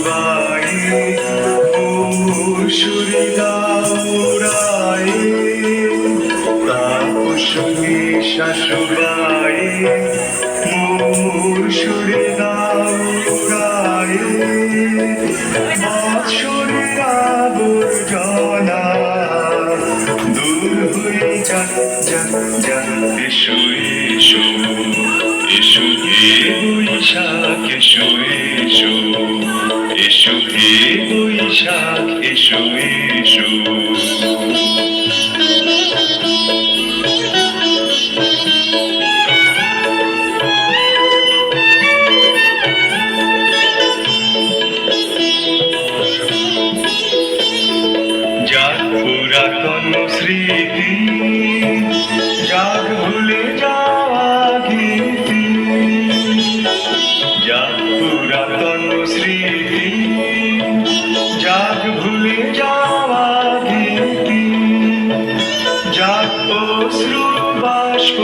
শাশুবাই সুরে দাউরাই তাপসী শাশুবাই সুরে দাউরাই বৎসরে আবর্জনা দূর হয়ে যাক যাক যাক এসো এসো এসো হে বৈশাখ এসো এসো এসো হে বৈশাখ এসো এসো যাক পুরাতন স্মৃতি যাক ভুলে যাওয়া গীতি যাক পুরাতন স্মৃতি যাক ভুলে যাওয়া গীতি যাক অশ্রু বাষ্প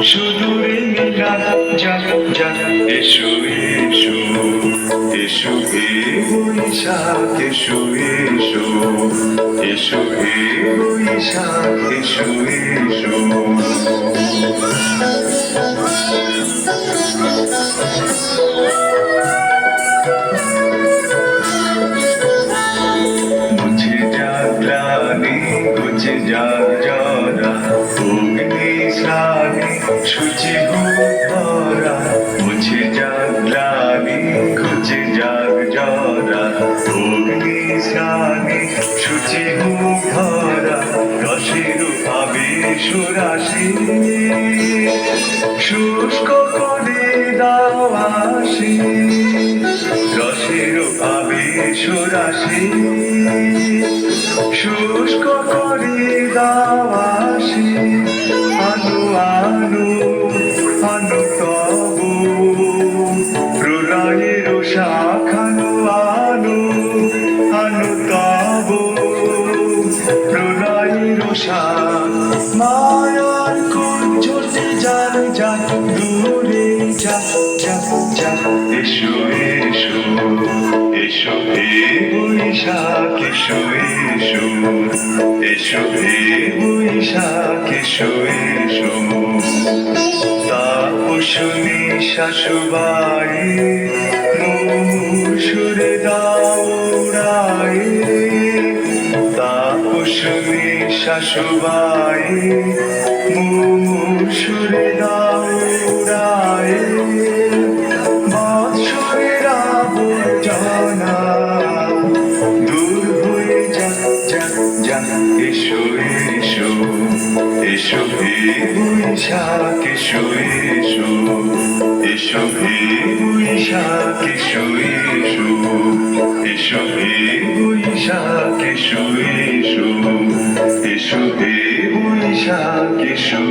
সুদূরে মিলান যাক যাক এসো এসো এসো হে বৈশাখ এসো এসো এসো হে বৈশাখ এসো এসো মুছে যাক গ্লানি ঘুচে যাক জরা অগ্নি শ্রানি সূচি ভরা মুছে যাক গ্লানি ঘুচে যাক জরা অগ্নি শ্রানি সূচি ভরা রসের আবেশ রাশি শুষ্ক করে দাওয়াসি রসের আবেশ রাশি শুষ্ক করে দাওয়াসি আনু আনু আনু তবু প্রলয়ের শাখানু আনু আনু তবু প্রলয়ের শাখ মায়ার কুঞ্জতে যান যান দূরে যাক যাক যাক এসো এসো এসো হে বৈশাখ এসো এসো এসো হে বৈশাখ এসো এসো তাপসী শাশুবাই সুরে দাউরাই তাপসী শাশুবাই সুরে দাউরাই বৎসরের আবর্জনা দূর হয়ে যাক যাক যাক এসো এসো এসো হে বৈশাখ এসো এসো এসো হে বৈশাখ এসো এসো এসো হে বৈশাখ এসো এসো এসো হে বৈশাখ এসো